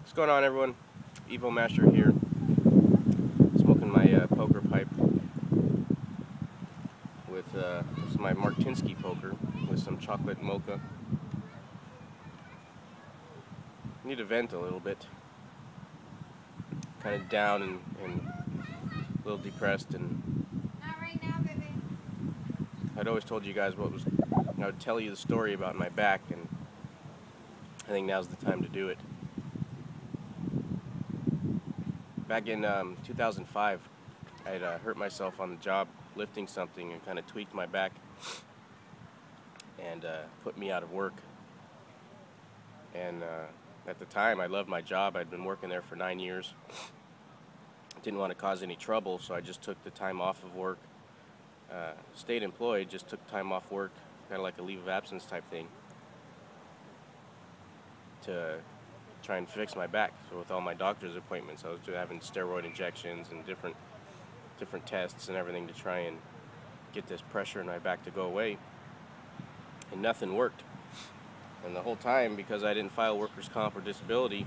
What's going on, everyone? EvoMasher here, smoking my poker pipe with this is my Martinsky poker with some chocolate mocha. Need to vent a little bit, kind of down and a little depressed. And Not right now, baby. I'd always told you guys I would tell you the story about my back, and I think now's the time to do it. Back in 2005, I had hurt myself on the job lifting something and kind of tweaked my back and put me out of work. And at the time, I loved my job. I'd been working there for 9 years. Didn't want to cause any trouble, so I just took the time off of work. Stayed employed, just took time off work, kind of like a leave of absence type thing, to try and fix my back. So with all my doctor's appointments, I was having steroid injections and different tests and everything to try and get this pressure in my back to go away, and nothing worked. And the whole time, because I didn't file workers' comp or disability,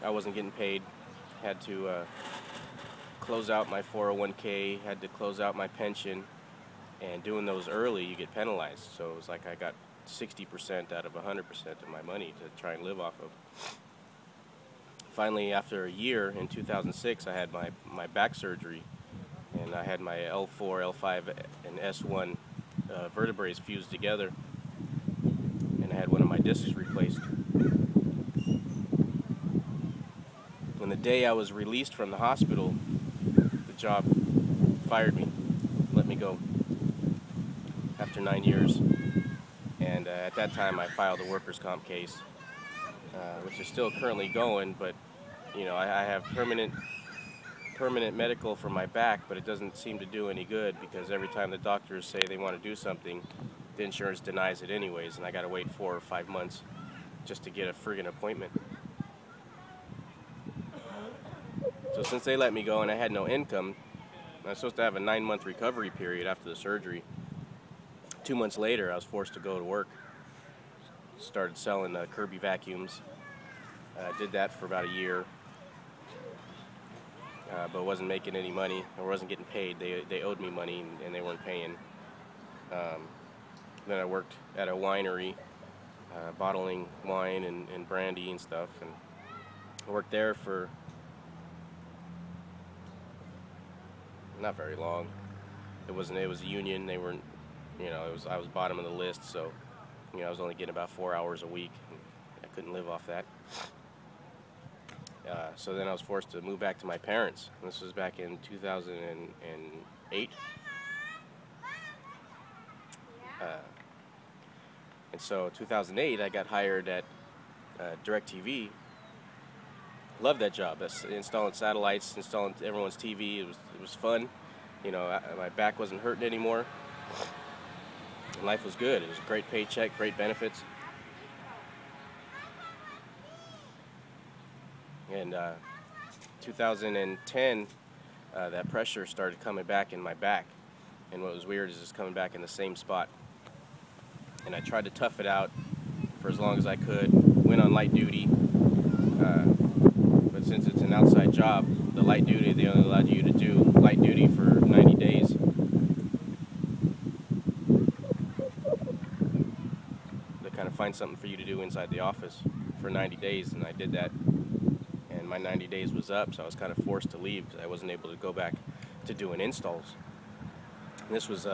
I wasn't getting paid. Had to close out my 401k, had to close out my pension, and doing those early, you get penalized. So it was like I got 60% out of 100% of my money to try and live off of. Finally, after a year, in 2006, I had my back surgery, and I had my L4, L5, and S1 vertebrae fused together, and I had one of my discs replaced. When the day I was released from the hospital, the job fired me, let me go after 9 years. And at that time, I filed a workers' comp case, which is still currently going. But you know, I have permanent medical for my back, but it doesn't seem to do any good, because every time the doctors say they want to do something, the insurance denies it anyways, and I got to wait 4 or 5 months just to get a friggin' appointment. So since they let me go and I had no income, I was supposed to have a 9-month recovery period after the surgery. 2 months later, I was forced to go to work. Started selling Kirby vacuums. Did that for about a year, but wasn't making any money, or wasn't getting paid. They owed me money and they weren't paying. Then I worked at a winery, bottling wine and brandy and stuff, and I worked there for not very long. It was a union. They weren't, I was bottom of the list, so I was only getting about 4 hours a week. I couldn't live off that. So then I was forced to move back to my parents. This was back in 2008. And so 2008, I got hired at DirecTV. Loved that job. That's installing satellites, installing everyone's TV. It was fun. My back wasn't hurting anymore. And life was good. It was a great paycheck, great benefits. And 2010, that pressure started coming back in my back. And what was weird is it's coming back in the same spot. And I tried to tough it out for as long as I could. Went on light duty. But since it's an outside job, the light duty, they only allowed you to do light duty for 90 days. They kind of find something for you to do inside the office for 90 days, and I did that. And my 90 days was up, so I was kind of forced to leave because I wasn't able to go back to doing installs. And this was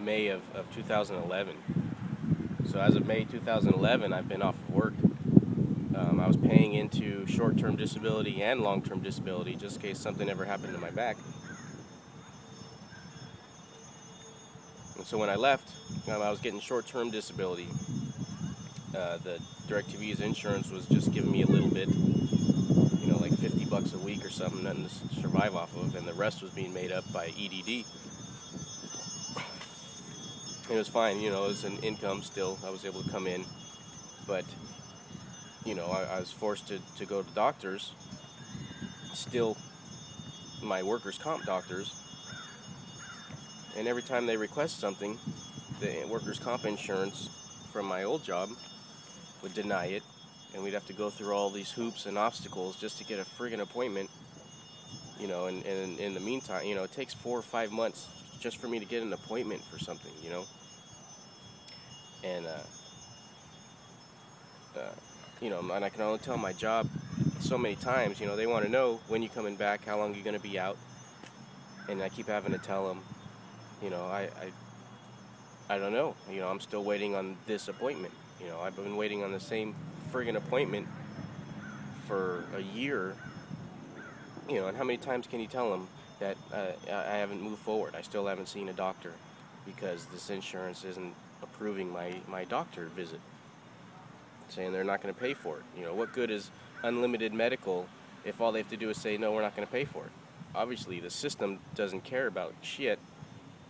May of 2011. So as of May 2011, I've been off of work. I was paying into short-term disability and long-term disability just in case something ever happened to my back. And so when I left, I was getting short-term disability. The DirecTV's insurance was just giving me a little bit, like $50 a week or something, nothing to survive off of, and the rest was being made up by EDD. It was fine, it was an income still. I was able to come in, but I was forced to go to doctors, still my workers' comp doctors, and every time they request something, the workers' comp insurance from my old job would deny it, and we'd have to go through all these hoops and obstacles just to get a friggin' appointment. You know, and in the meantime, you know, it takes 4 or 5 months just for me to get an appointment for something, you know. And you know, and I can only tell my job so many times, you know, they want to know when you coming back, how long you going to be out, and I keep having to tell them, you know, I don't know, you know, I'm still waiting on this appointment. You know, I've been waiting on the same friggin' appointment for a year. You know, and how many times can you tell them that I haven't moved forward? I still haven't seen a doctor because this insurance isn't approving my doctor visit, saying they're not going to pay for it. You know, what good is unlimited medical if all they have to do is say, no, we're not going to pay for it? Obviously, the system doesn't care about shit.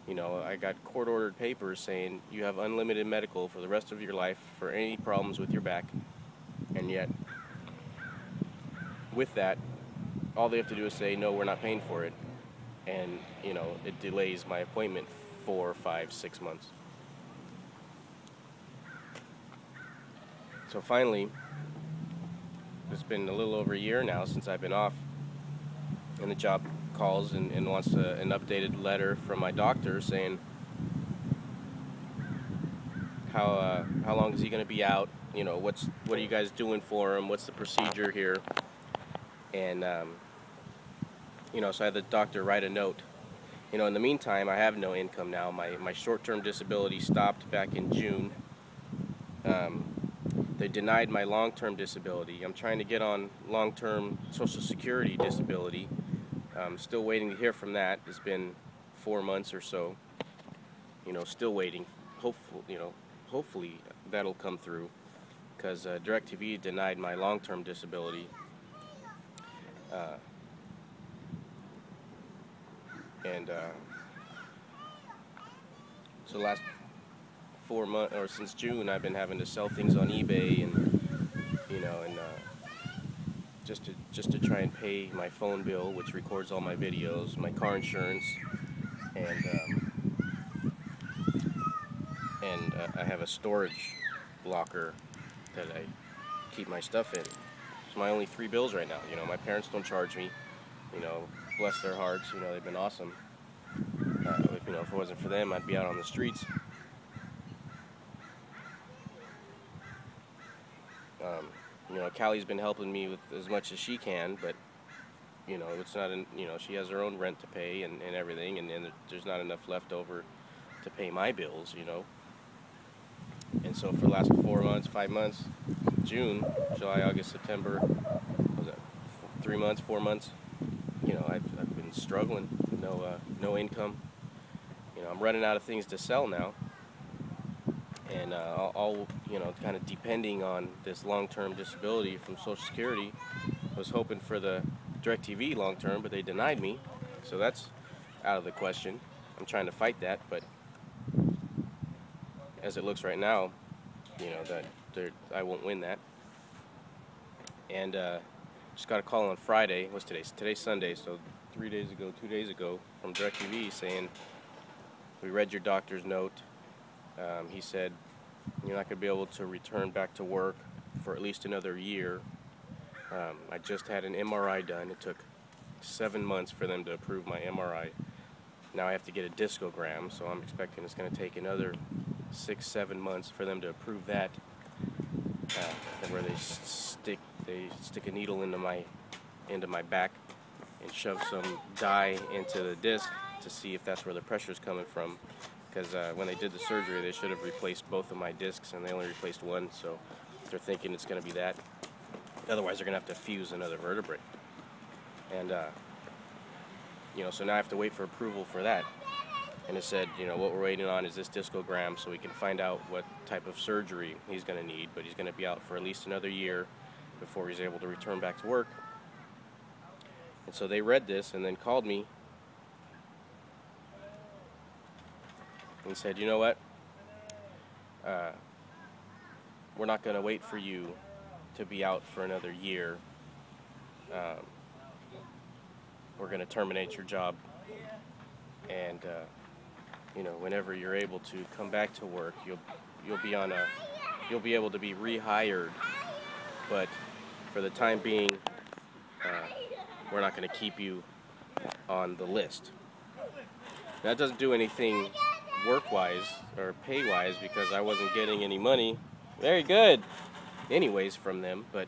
You know, I got court-ordered papers saying you have unlimited medical for the rest of your life for any problems with your back, and yet, with that, all they have to do is say, no, we're not paying for it, and, you know, it delays my appointment 4, 5, 6 months. So finally, it's been a little over a year now since I've been off, and the job calls and wants an updated letter from my doctor saying how long is he going to be out, you know, what are you guys doing for him, what's the procedure here, and you know, so I had the doctor write a note. You know, in the meantime, I have no income now. My short-term disability stopped back in June. They denied my long-term disability. I'm trying to get on long-term Social Security disability. I'm still waiting to hear from that. It's been 4 months or so. You know, still waiting. Hopefully that'll come through, because DirecTV denied my long-term disability. So last 4 months, or since June, I've been having to sell things on eBay, and you know, and just to try and pay my phone bill, which records all my videos, my car insurance, and I have a storage locker that I keep my stuff in. It's my only 3 bills right now. You know, my parents don't charge me. You know, bless their hearts. You know, they've been awesome. You know, if it wasn't for them, I'd be out on the streets. You know, Callie's been helping me with as much as she can, but you know, it's not. You know, she has her own rent to pay and everything, and there's not enough left over to pay my bills. You know, and so for the last 4 months, 5 months, June, July, August, September, what was that 3 months, 4 months? You know, I've been struggling. No income. You know, I'm running out of things to sell now, and all you know, kind of depending on this long-term disability from Social Security. I was hoping for the DirecTV long-term, but they denied me, so that's out of the question. I'm trying to fight that, but as it looks right now, you know, that I won't win that. And just got a call on Friday. What's today? Today's Sunday, so 2 days ago, from DirecTV saying, we read your doctor's note. He said you're not going to be able to return back to work for at least another year. I just had an MRI done. It took 7 months for them to approve my MRI. Now I have to get a discogram, so I'm expecting it's going to take another 6-7 months for them to approve that. Where they stick a needle into my back and shove some dye into the disc to see if that's where the pressure is coming from. Because when they did the surgery, they should have replaced both of my discs, and they only replaced one, so they're thinking it's going to be that. Otherwise, they're going to have to fuse another vertebrae. And, you know, so now I have to wait for approval for that. And it said, you know, what we're waiting on is this discogram so we can find out what type of surgery he's going to need, but he's going to be out for at least another year before he's able to return back to work. And so they read this and then called me and said, you know what, we're not going to wait for you to be out for another year. We're going to terminate your job, and you know, whenever you're able to come back to work, you'll be able to be rehired but for the time being, we're not going to keep you on the list. That doesn't do anything work-wise or pay-wise because I wasn't getting any money, very good, anyways, from them, but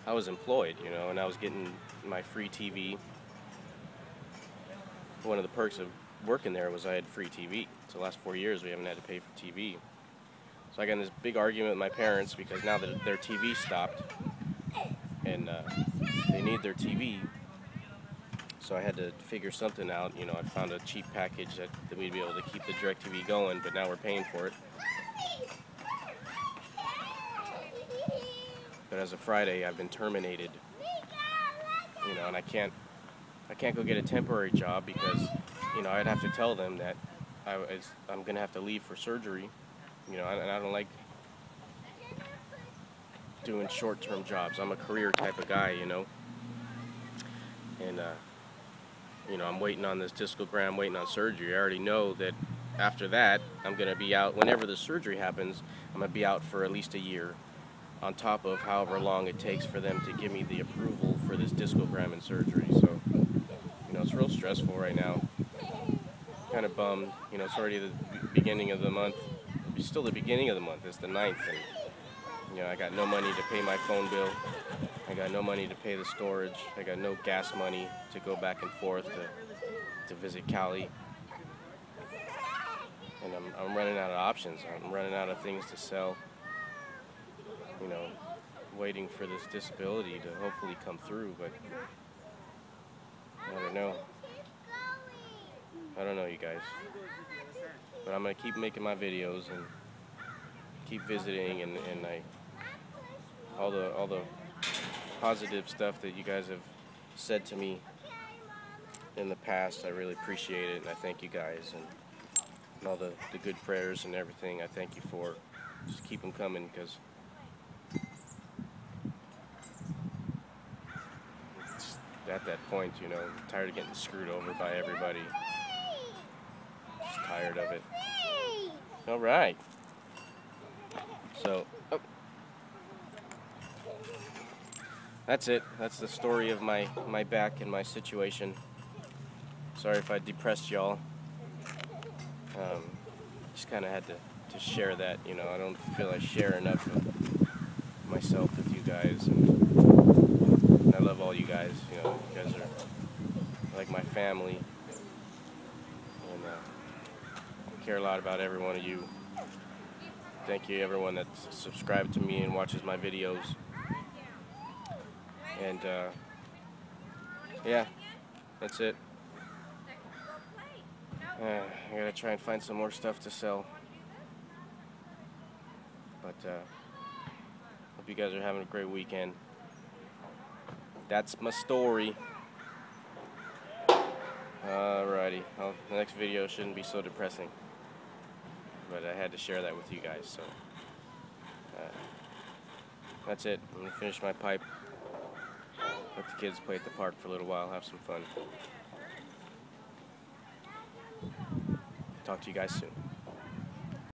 I was employed, you know, and I was getting my free TV. One of the perks of working there was I had free TV. So the last 4 years we haven't had to pay for TV. So I got in this big argument with my parents because now that their TV stopped and they need their TV. So I had to figure something out. You know, I found a cheap package that we'd be able to keep the DirecTV going, but now we're paying for it. But as of Friday, I've been terminated. You know, and I can't go get a temporary job because, you know, I'd have to tell them that I'm gonna have to leave for surgery. You know, and I don't like doing short-term jobs. I'm a career type of guy, you know. And you know, I'm waiting on this discogram, waiting on surgery. I already know that after that, I'm gonna be out. Whenever the surgery happens, I'm gonna be out for at least a year, on top of however long it takes for them to give me the approval for this discogram and surgery. So, you know, it's real stressful right now. Kind of bummed. You know, it's already the beginning of the month. It's still the beginning of the month. It's the 9th, and you know, I got no money to pay my phone bill. I got no money to pay the storage. I got no gas money to go back and forth to visit Cali. And I'm running out of options. I'm running out of things to sell. You know, waiting for this disability to hopefully come through, but I don't know. I don't know, you guys. But I'm gonna keep making my videos and keep visiting, and all the positive stuff that you guys have said to me in the past. I really appreciate it, and I thank you guys, and all the good prayers and everything. I thank you for. Just keep them coming, because at that point, you know, I'm tired of getting screwed over by everybody. Just tired of it. All right. So, that's it. That's the story of my back and my situation. Sorry if I depressed y'all. Just kind of had to share that, you know. I don't feel I share enough of myself with you guys, and I love all you guys. You know, you guys are like my family, and I care a lot about every one of you. Thank you, everyone that's subscribed to me and watches my videos. And yeah, that's it. I gotta try and find some more stuff to sell. But hope you guys are having a great weekend. That's my story. Alrighty. Well, the next video shouldn't be so depressing, but I had to share that with you guys. So that's it. I'm gonna finish my pipe. Let the kids play at the park for a little while, have some fun. Talk to you guys soon.